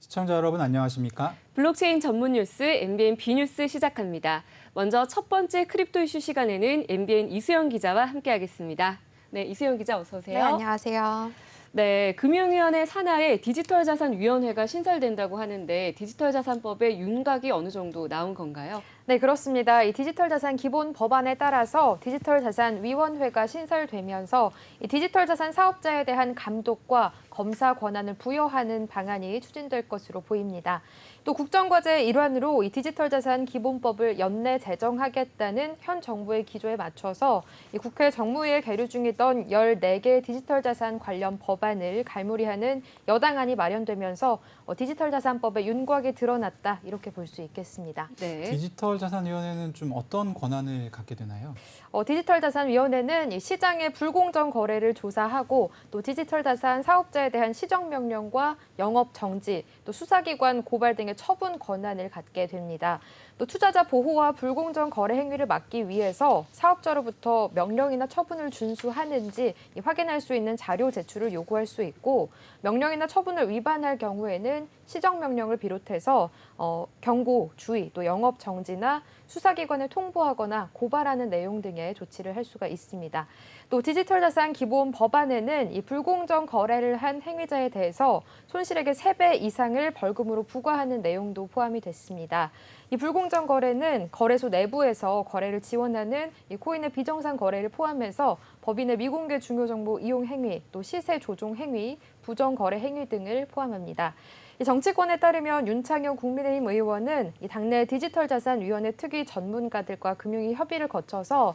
시청자 여러분 안녕하십니까? 블록체인 전문 뉴스 MBN B뉴스 시작합니다. 먼저 첫 번째 크립토 이슈 시간에는 MBN 이수영 기자와 함께하겠습니다. 네, 이수영 기자 어서 오세요. 네, 안녕하세요. 네, 금융위원회 산하에 디지털자산위원회가 신설된다고 하는데 디지털자산법의 윤곽이 어느 정도 나온 건가요? 네, 그렇습니다. 이 디지털자산 기본 법안에 따라서 디지털자산위원회가 신설되면서 이 디지털자산 사업자에 대한 감독과 검사 권한을 부여하는 방안이 추진될 것으로 보입니다. 또 국정과제의 일환으로 이 디지털자산 기본법을 연내 제정하겠다는 현 정부의 기조에 맞춰서 이 국회 정무위에 계류 중이던 14개 디지털자산 관련 법안을 갈무리하는 여당안이 마련되면서 디지털자산법의 윤곽이 드러났다 이렇게 볼 수 있겠습니다. 네. 디지털자산위원회는 좀 어떤 권한을 갖게 되나요? 디지털자산위원회는 이 시장의 불공정 거래를 조사하고 또 디지털자산 사업자에 대한 시정명령과 영업 정지, 또 수사기관 고발 등의 처분 권한을 갖게 됩니다. 또 투자자 보호와 불공정 거래 행위를 막기 위해서 사업자로부터 명령이나 처분을 준수하는지 확인할 수 있는 자료 제출을 요구할 수 있고 명령이나 처분을 위반할 경우에는 시정명령을 비롯해서 경고, 주의, 또 영업 정지나 수사기관에 통보하거나 고발하는 내용 등의 조치를 할 수가 있습니다. 또 디지털자산 기본 법안에는 이 불공정 거래를 한 행위자에 대해서 손실액의 3배 이상을 벌금으로 부과하는 내용도 포함이 됐습니다. 이 불공정 거래는 거래소 내부에서 거래를 지원하는 이 코인의 비정상 거래를 포함해서 법인의 미공개 중요 정보 이용 행위, 또 시세 조종 행위, 부정 거래 행위 등을 포함합니다. 이 정치권에 따르면 윤창현 국민의힘 의원은 이 당내 디지털자산위원회 특위 전문가들과 금융위 협의를 거쳐서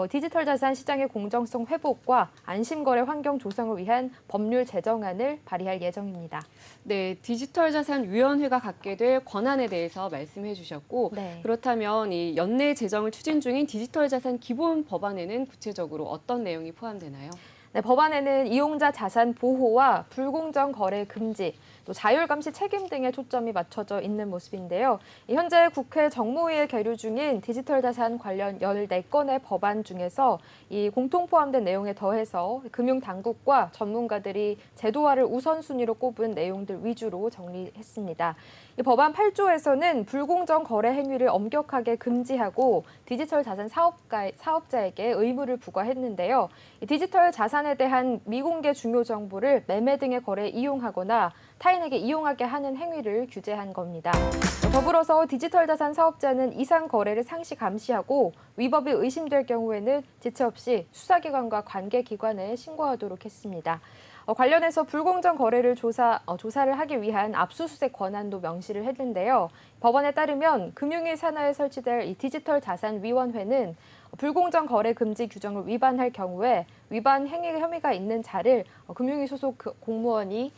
디지털자산 시장의 공정성 회복과 안심거래 환경 조성을 위한 법률 제정안을 발의할 예정입니다. 네, 디지털자산위원회가 갖게 될 권한에 대해서 말씀해 주셨고 네. 그렇다면 이 연내 제정을 추진 중인 디지털자산 기본 법안에는 구체적으로 어떤 내용이 포함되나요? 네, 법안에는 이용자 자산 보호와 불공정 거래 금지, 또 자율감시 책임 등에 초점이 맞춰져 있는 모습인데요. 현재 국회 정무위에 계류 중인 디지털자산 관련 14건의 법안 중에서 이 공통 포함된 내용에 더해서 금융당국과 전문가들이 제도화를 우선순위로 꼽은 내용들 위주로 정리했습니다. 이 법안 8조에서는 불공정 거래 행위를 엄격하게 금지하고 디지털 자산 사업자에게 의무를 부과했는데요. 이 디지털 자산에 대한 미공개 중요 정보를 매매 등의 거래에 이용하거나 타인에게 이용하게 하는 행위를 규제한 겁니다. 더불어서 디지털 자산 사업자는 이상 거래를 상시 감시하고 위법이 의심될 경우에는 지체 없이 수사기관과 관계기관에 신고하도록 했습니다. 관련해서 불공정 거래를 조사를 하기 위한 압수수색 권한도 명시를 했는데요. 법원에 따르면 금융위 산하에 설치될 이 디지털자산위원회는 불공정 거래 금지 규정을 위반할 경우에 위반 행위 혐의가 있는 자를 금융위 소속 공무원이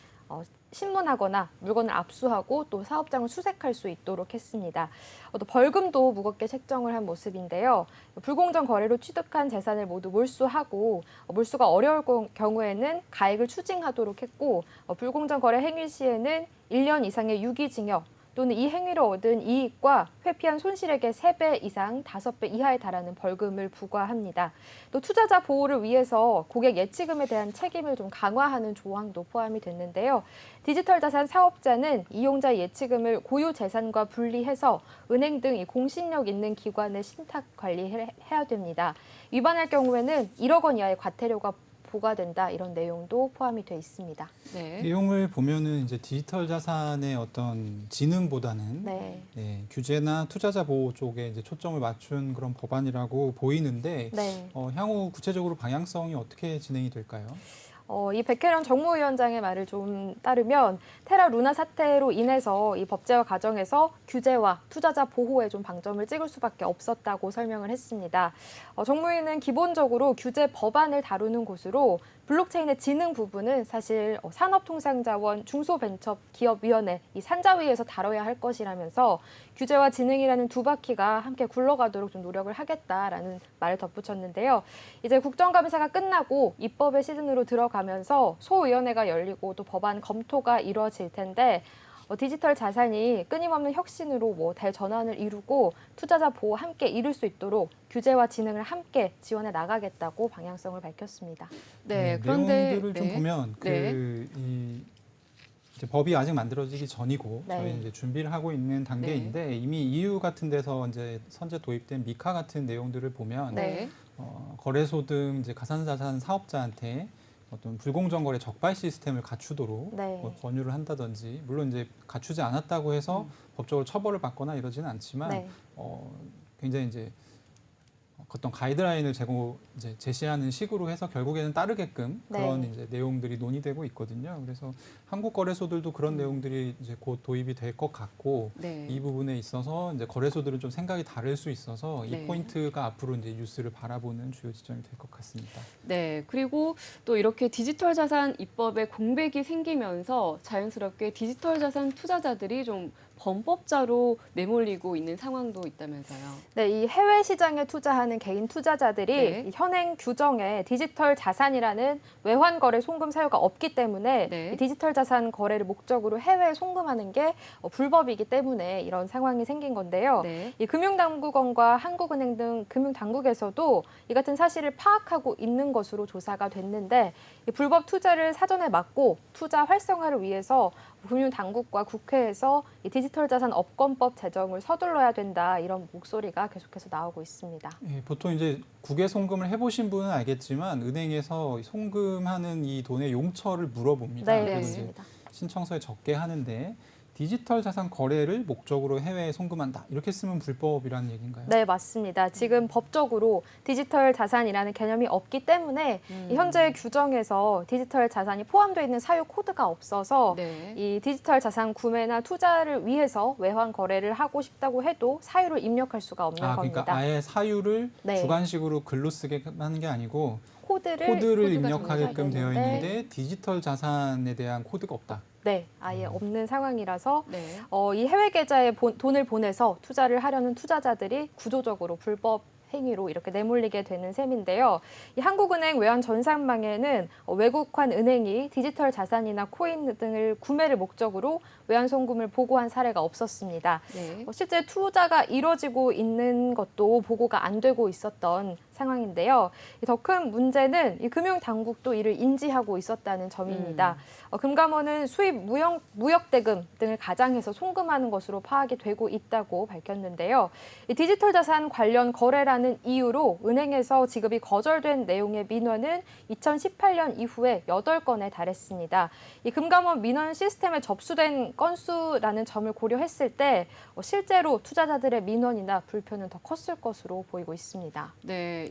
신문하거나 물건을 압수하고 또 사업장을 수색할 수 있도록 했습니다. 또 벌금도 무겁게 책정을 한 모습인데요. 불공정 거래로 취득한 재산을 모두 몰수하고 몰수가 어려울 경우에는 가액을 추징하도록 했고 불공정 거래 행위 시에는 1년 이상의 유기징역 또는 이 행위로 얻은 이익과 회피한 손실액의 3배 이상 5배 이하에 달하는 벌금을 부과합니다. 또 투자자 보호를 위해서 고객 예치금에 대한 책임을 좀 강화하는 조항도 포함이 됐는데요. 디지털 자산 사업자는 이용자 예치금을 고유 재산과 분리해서 은행 등 공신력 있는 기관에 신탁 관리해야 됩니다. 위반할 경우에는 1억 원 이하의 과태료가 부과된다 이런 내용도 포함이 돼 있습니다. 네. 내용을 보면은 이제 디지털 자산의 어떤 지능보다는 네. 규제나 투자자 보호 쪽에 이제 초점을 맞춘 그런 법안이라고 보이는데 네. 향후 구체적으로 방향성이 어떻게 진행이 될까요? 이 백혜련 정무위원장의 말을 좀 따르면 테라 루나 사태로 인해서 이 법제화 과정에서 규제와 투자자 보호에 좀 방점을 찍을 수밖에 없었다고 설명을 했습니다. 정무위는 기본적으로 규제 법안을 다루는 곳으로 블록체인의 지능 부분은 사실 산업통상자원 중소벤처기업위원회 이 산자위에서 다뤄야 할 것이라면서 규제와 지능이라는 두 바퀴가 함께 굴러가도록 좀 노력을 하겠다라는 말을 덧붙였는데요. 이제 국정감사가 끝나고 입법의 시즌으로 들어가면서 소위원회가 열리고 또 법안 검토가 이루어질 텐데 디지털 자산이 끊임없는 혁신으로 대전환을 이루고 투자자 보호 함께 이룰 수 있도록 규제와 지능을 함께 지원해 나가겠다고 방향성을 밝혔습니다. 네, 그런데 내용들을 좀 보면 네. 이 이제 법이 아직 만들어지기 전이고 네. 저희 이제 준비를 하고 있는 단계인데 이미 EU 같은 데서 이제 선제 도입된 미카 같은 내용들을 보면 네. 거래소 등 이제 가상자산 사업자한테 어떤 불공정 거래 적발 시스템을 갖추도록 네. 뭐 권유를 한다든지 물론 이제 갖추지 않았다고 해서 법적으로 처벌을 받거나 이러지는 않지만 네. 굉장히 이제 어떤 가이드라인을 제시하는 식으로 해서 결국에는 따르게끔 그런 네. 이제 내용들이 논의되고 있거든요. 그래서 한국 거래소들도 그런 내용들이 이제 곧 도입이 될 것 같고 네. 이 부분에 있어서 이제 거래소들은 좀 생각이 다를 수 있어서 네. 이 포인트가 앞으로 이제 뉴스를 바라보는 주요 지점이 될 것 같습니다. 네, 그리고 또 이렇게 디지털 자산 입법에 공백이 생기면서 자연스럽게 디지털 자산 투자자들이 좀 범법자로 내몰리고 있는 상황도 있다면서요. 네, 이 해외 시장에 투자하는 개인 투자자들이 네. 이 현행 규정에 디지털 자산이라는 외환 거래 송금 사유가 없기 때문에 네. 이 디지털 자산 거래를 목적으로 해외에 송금하는 게 불법이기 때문에 이런 상황이 생긴 건데요. 네. 이 금융당국원과 한국은행 등 금융당국에서도 이 같은 사실을 파악하고 있는 것으로 조사가 됐는데 이 불법 투자를 사전에 막고 투자 활성화를 위해서 금융당국과 국회에서 이 디지털 자산 업권법 제정을 서둘러야 된다 이런 목소리가 계속해서 나오고 있습니다. 예, 보통 이제 국외 송금을 해보신 분은 알겠지만 은행에서 송금하는 이 돈의 용처를 물어봅니다. 네, 그리고 이제 맞습니다. 신청서에 적게 하는데 디지털 자산 거래를 목적으로 해외에 송금한다 이렇게 쓰면 불법이라는 얘기인가요? 네, 맞습니다. 지금 법적으로 디지털 자산이라는 개념이 없기 때문에 이 현재 규정에서 디지털 자산이 포함되어 있는 사유 코드가 없어서 네. 이 디지털 자산 구매나 투자를 위해서 외환 거래를 하고 싶다고 해도 사유를 입력할 수가 없는 그러니까 겁니다. 아예 사유를 네. 주관식으로 글로 쓰게 하는 게 아니고 코드를 코드를 코드가 입력하게끔 되어 정해져 있는데 디지털 자산에 대한 코드가 없다. 네, 아예 없는 상황이라서 네. 이 해외 계좌에 돈을 보내서 투자를 하려는 투자자들이 구조적으로 불법 행위로 이렇게 내몰리게 되는 셈인데요. 이 한국은행 외환 전산망에는 외국환 은행이 디지털 자산이나 코인 등을 구매를 목적으로 외환 송금을 보고한 사례가 없었습니다. 네. 실제 투자가 이뤄지고 있는 것도 보고가 안 되고 있었던 상황인데요. 더 큰 문제는 이 금융당국도 이를 인지하고 있었다는 점입니다. 금감원은 수입 무역대금 등을 가장해서 송금하는 것으로 파악이 되고 있다고 밝혔는데요. 이 디지털 자산 관련 거래라는 이유로 은행에서 지급이 거절된 내용의 민원은 2018년 이후에 8건에 달했습니다. 이 금감원 민원 시스템에 접수된 건수라는 점을 고려했을 때 실제로 투자자들의 민원이나 불편은 더 컸을 것으로 보이고 있습니다. 네,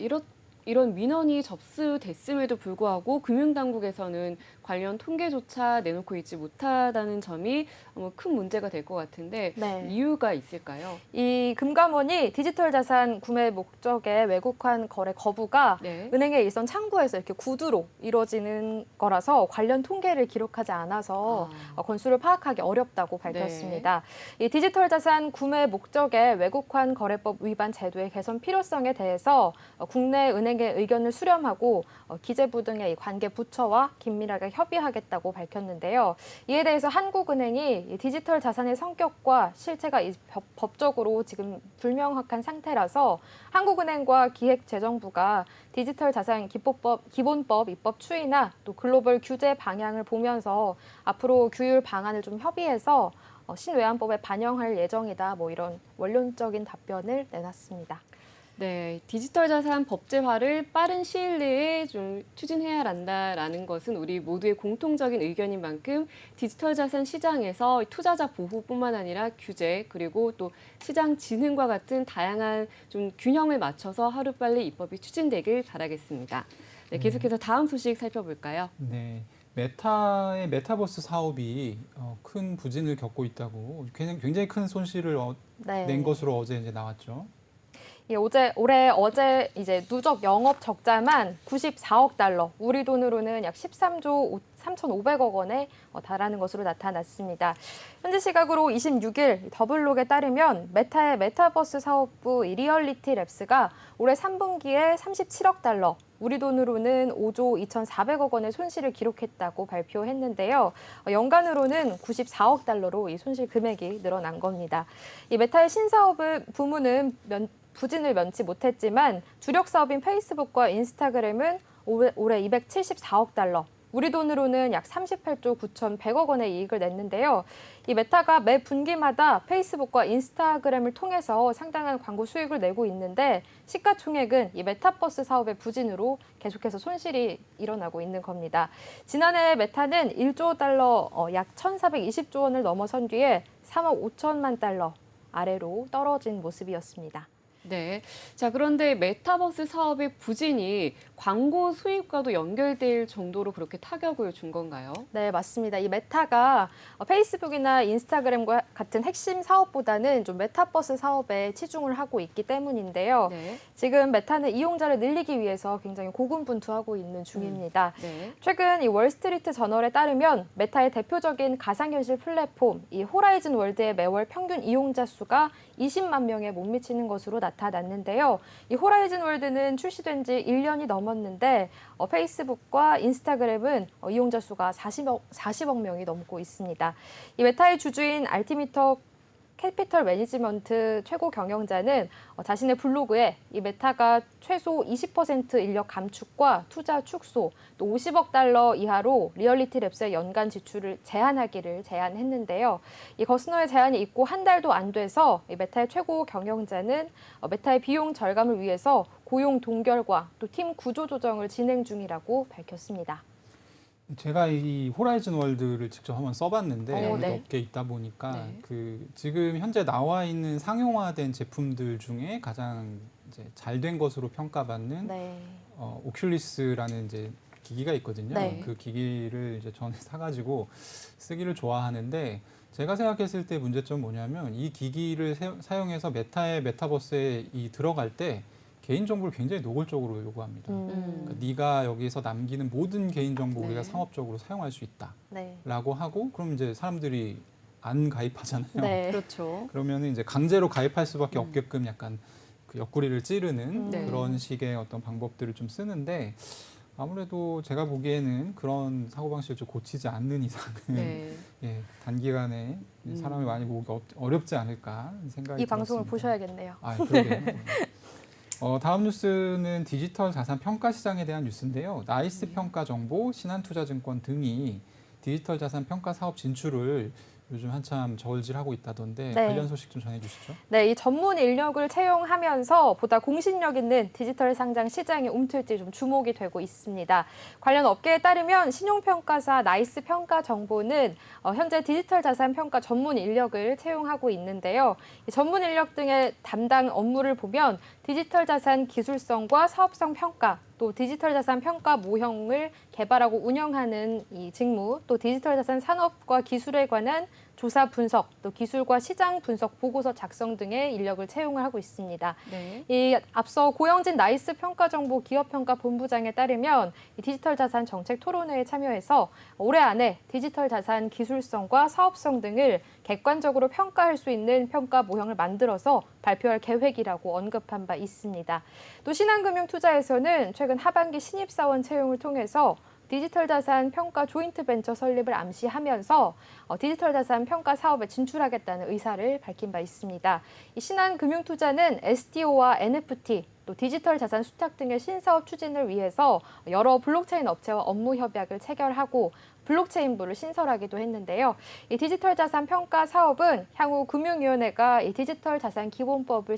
이런 민원이 접수됐음에도 불구하고 금융당국에서는 관련 통계조차 내놓고 있지 못하다는 점이 큰 문제가 될 것 같은데 네. 이유가 있을까요? 이 금감원이 디지털 자산 구매 목적의 외국환 거래 거부가 네. 은행의 일선 창구에서 이렇게 구두로 이루어지는 거라서 관련 통계를 기록하지 않아서 건수를 파악하기 어렵다고 밝혔습니다. 이 디지털 자산 구매 목적의 외국환 거래법 위반 제도의 개선 필요성에 대해서 국내 은행의 의견을 수렴하고 기재부 등의 이 관계 부처와 긴밀하게 협의하겠다고 밝혔는데요. 이에 대해서 한국은행이 이 디지털 자산의 성격과 실체가 법적으로 지금 불명확한 상태라서 한국은행과 기획재정부가 디지털 자산 기본법 입법 추이나 또 글로벌 규제 방향을 보면서 앞으로 규율 방안을 좀 협의해서 신외환법에 반영할 예정이다. 이런 원론적인 답변을 내놨습니다. 네, 디지털 자산 법제화를 빠른 시일 내에 좀 추진해야 한다라는 것은 우리 모두의 공통적인 의견인 만큼 디지털 자산 시장에서 투자자 보호뿐만 아니라 규제 그리고 또 시장 진흥과 같은 다양한 좀 균형을 맞춰서 하루빨리 입법이 추진되길 바라겠습니다. 네, 계속해서 다음 소식 살펴볼까요? 네. 메타의 메타버스 사업이 큰 부진을 겪고 있다고 굉장히 큰 손실을 네. 낸 것으로 어제 이제 나왔죠. 어제 이제 누적 영업 적자만 94억 달러, 우리 돈으로는 약 13조 3,500억 원에 달하는 것으로 나타났습니다. 현지 시각으로 26일 더블록에 따르면 메타의 메타버스 사업부 이 리얼리티 랩스가 올해 3분기에 37억 달러, 우리 돈으로는 5조 2,400억 원의 손실을 기록했다고 발표했는데요. 연간으로는 94억 달러로 이 손실 금액이 늘어난 겁니다. 이 메타의 부문은 부진을 면치 못했지만 주력 사업인 페이스북과 인스타그램은 올해 274억 달러, 우리 돈으로는 약 38조 9,100억 원의 이익을 냈는데요. 이 메타가 매 분기마다 페이스북과 인스타그램을 통해서 상당한 광고 수익을 내고 있는데 시가총액은 이 메타버스 사업의 부진으로 계속해서 손실이 일어나고 있는 겁니다. 지난해 메타는 1조 달러, 약 1,420조 원을 넘어선 뒤에 3억 5천만 달러 아래로 떨어진 모습이었습니다. 네. 자, 그런데 메타버스 사업의 부진이 광고 수익과도 연결될 정도로 그렇게 타격을 준 건가요? 네, 맞습니다. 이 메타가 페이스북이나 인스타그램과 같은 핵심 사업보다는 좀 메타버스 사업에 치중을 하고 있기 때문인데요. 네. 지금 메타는 이용자를 늘리기 위해서 굉장히 고군분투하고 있는 중입니다. 네. 최근 이 월스트리트 저널에 따르면 메타의 대표적인 가상현실 플랫폼 이 호라이즌 월드의 매월 평균 이용자 수가 20만 명에 못 미치는 것으로 나타났는데요. 이 호라이즌 월드는 출시된 지 1년이 넘었는데 페이스북과 인스타그램은 이용자 수가 40억 명이 넘고 있습니다. 이 메타의 주주인 알티미터 캐피털 매니지먼트 최고 경영자는 자신의 블로그에 이 메타가 최소 20% 인력 감축과 투자 축소, 또 50억 달러 이하로 리얼리티 랩스의 연간 지출을 제한하기를 제안했는데요. 이 거스너의 제안이 있고 한 달도 안 돼서 이 메타의 최고 경영자는 메타의 비용 절감을 위해서 고용 동결과 또 팀 구조 조정을 진행 중이라고 밝혔습니다. 제가 이 호라이즌 월드를 직접 한번 써봤는데 아무래도 네. 업계에 있다 보니까 네. 그 지금 현재 나와 있는 상용화된 제품들 중에 가장 이제 잘 된 것으로 평가받는 네. 오큘리스라는 이제 기기가 있거든요. 네. 그 기기를 이제 저는 사가지고 쓰기를 좋아하는데 제가 생각했을 때 문제점 뭐냐면 이 기기를 사용해서 메타의 메타버스에 들어갈 때 개인정보를 굉장히 노골적으로 요구합니다. 그러니까 네가 여기서 남기는 모든 개인정보 네. 우리가 상업적으로 사용할 수 네. 있다라고 하고 그럼 이제 사람들이 안 가입하잖아요. 네. 그렇죠. 그러면 이제 강제로 가입할 수밖에 없게끔 약간 그 옆구리를 찌르는 네. 그런 식의 어떤 방법들을 좀 쓰는데 아무래도 제가 보기에는 그런 사고방식을 좀 고치지 않는 이상은 네. 예, 단기간에 사람을 많이 모으기 어렵지 않을까 생각이 이 방송을 들었습니다. 보셔야겠네요. 아, 그러게요. 다음 뉴스는 디지털 자산 평가 시장에 대한 뉴스인데요. 나이스 평가 정보, 신한투자증권 등이 디지털 자산 평가 사업 진출을 요즘 한참 저울질하고 있다던데 네. 관련 소식 좀 전해주시죠. 네, 이 전문 인력을 채용하면서 보다 공신력 있는 디지털 상장 시장이 움틀지 좀 주목이 되고 있습니다. 관련 업계에 따르면 신용평가사 나이스 평가 정보는 현재 디지털 자산 평가 전문 인력을 채용하고 있는데요. 이 전문 인력 등의 담당 업무를 보면 디지털 자산 기술성과 사업성 평가, 또 디지털 자산 평가 모형을 개발하고 운영하는 이 직무, 또 디지털 자산 산업과 기술에 관한 조사 분석, 또 기술과 시장 분석 보고서 작성 등의 인력을 채용을 하고 있습니다. 네. 이 앞서 고영진 나이스 평가정보 기업평가 본부장에 따르면 이 디지털 자산 정책 토론회에 참여해서 올해 안에 디지털 자산 기술성과 사업성 등을 객관적으로 평가할 수 있는 평가 모형을 만들어서 발표할 계획이라고 언급한 바 있습니다. 또 신한금융투자에서는 최근 하반기 신입사원 채용을 통해서 디지털 자산 평가 조인트 벤처 설립을 암시하면서 디지털 자산 평가 사업에 진출하겠다는 의사를 밝힌 바 있습니다. 이 신한금융투자는 STO와 NFT, 또 디지털 자산 수탁 등의 신사업 추진을 위해서 여러 블록체인 업체와 업무 협약을 체결하고 블록체인부를 신설하기도 했는데요. 이 디지털 자산 평가 사업은 향후 금융위원회가 이 디지털 자산 기본법을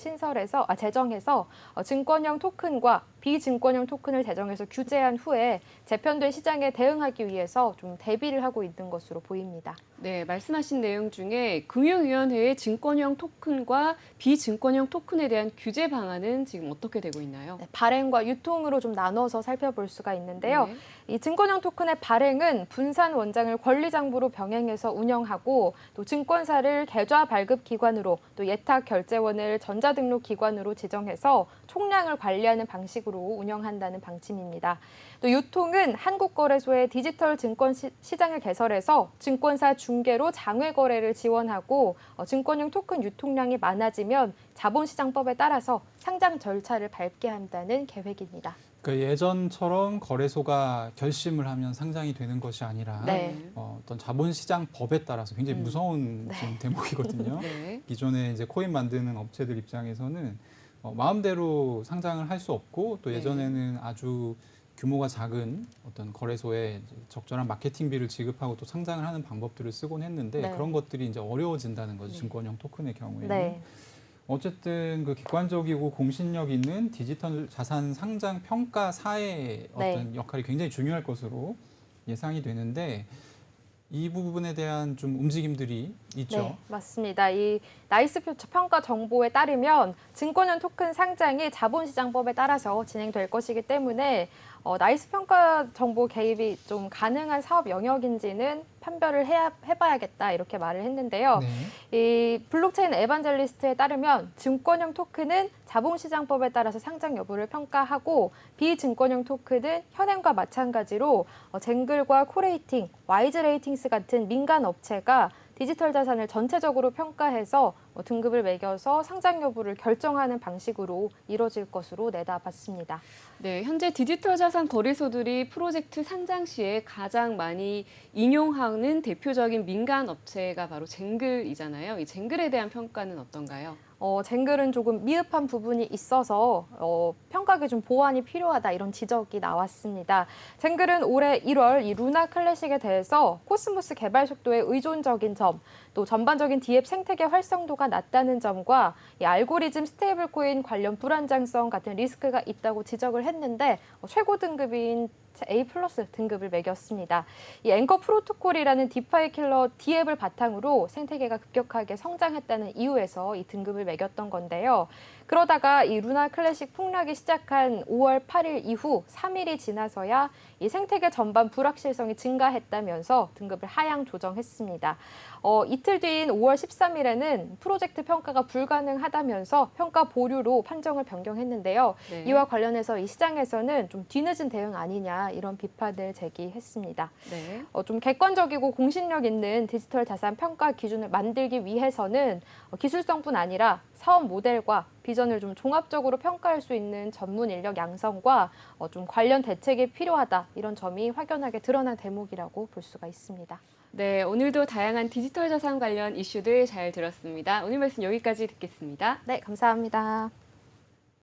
제정해서 증권형 토큰과 비증권형 토큰을 제정해서 규제한 후에 재편된 시장에 대응하기 위해서 좀 대비를 하고 있는 것으로 보입니다. 네, 말씀하신 내용 중에 금융위원회의 증권형 토큰과 비증권형 토큰에 대한 규제 방안은 지금 어떻게 되고 있나요? 네, 발행과 유통으로 좀 나눠서 살펴볼 수가 있는데요. 네. 이 증권형 토큰의 발행은 분산 원장을 권리장부로 병행해서 운영하고 또 증권사를 계좌 발급 기관으로 또 예탁 결제원을 전자등록 기관으로 지정해서 총량을 관리하는 방식으로 운영한다는 방침입니다. 또 유통은 한국거래소의 디지털 증권 시장을 개설해서 증권사 중개로 장외 거래를 지원하고 증권형 토큰 유통량이 많아지면 자본시장법에 따라서 상장 절차를 밟게 한다는 계획입니다. 그러니까 예전처럼 거래소가 결심을 하면 상장이 되는 것이 아니라 네. 어떤 자본시장 법에 따라서 굉장히 무서운 지금 대목이거든요. 네. 기존에 이제 코인 만드는 업체들 입장에서는 마음대로 상장을 할 수 없고 또 네. 예전에는 아주 규모가 작은 어떤 거래소에 이제 적절한 마케팅비를 지급하고 또 상장을 하는 방법들을 쓰곤 했는데 네. 그런 것들이 이제 어려워진다는 거죠. 증권형 토큰의 경우에는. 네. 어쨌든 그 객관적이고 공신력 있는 디지털 자산 상장 평가사의 어떤 역할이 굉장히 중요할 것으로 예상이 되는데 이 부분에 대한 좀 움직임들이 있죠. 네, 맞습니다. 이 나이스 평가 정보에 따르면 증권형 토큰 상장이 자본시장법에 따라서 진행될 것이기 때문에 나이스 평가 정보 개입이 좀 가능한 사업 영역인지는 판별을 해봐야겠다 이렇게 말을 했는데요. 네. 이 블록체인 에반젤리스트에 따르면 증권형 토큰은 자본시장법에 따라서 상장 여부를 평가하고 비증권형 토큰은 현행과 마찬가지로 쟁글과 코레이팅, 와이즈레이팅스 같은 민간 업체가 디지털 자산을 전체적으로 평가해서 등급을 매겨서 상장 여부를 결정하는 방식으로 이뤄질 것으로 내다봤습니다. 네, 현재 디지털 자산 거래소들이 프로젝트 상장 시에 가장 많이 인용하는 대표적인 민간 업체가 바로 쟁글이잖아요. 이 쟁글에 대한 평가는 어떤가요? 쟁글은 조금 미흡한 부분이 있어서 평가에 좀 보완이 필요하다 이런 지적이 나왔습니다. 쟁글은 올해 1월 이 루나 클래식에 대해서 코스모스 개발 속도에 의존적인 점, 또 전반적인 디앱 생태계 활성도가 낮다는 점과 이 알고리즘 스테이블 코인 관련 불안정성 같은 리스크가 있다고 지적을 했는데 최고 등급인 A 플러스 등급을 매겼습니다. 이 앵커 프로토콜이라는 디파이 킬러 디앱을 바탕으로 생태계가 급격하게 성장했다는 이유에서 이 등급을 매겼던 건데요. 그러다가 이 루나 클래식 폭락이 시작한 5월 8일 이후 3일이 지나서야 이 생태계 전반 불확실성이 증가했다면서 등급을 하향 조정했습니다. 이틀 뒤인 5월 13일에는 프로젝트 평가가 불가능하다면서 평가 보류로 판정을 변경했는데요. 네. 이와 관련해서 이 시장에서는 좀 뒤늦은 대응 아니냐 이런 비판을 제기했습니다. 네. 좀 객관적이고 공신력 있는 디지털 자산 평가 기준을 만들기 위해서는 기술성뿐 아니라 사업 모델과 비전을 좀 종합적으로 평가할 수 있는 전문 인력 양성과 좀 관련 대책이 필요하다 이런 점이 확연하게 드러난 대목이라고 볼 수가 있습니다. 네, 오늘도 다양한 디지털 자산 관련 이슈들 잘 들었습니다. 오늘 말씀 여기까지 듣겠습니다. 네, 감사합니다.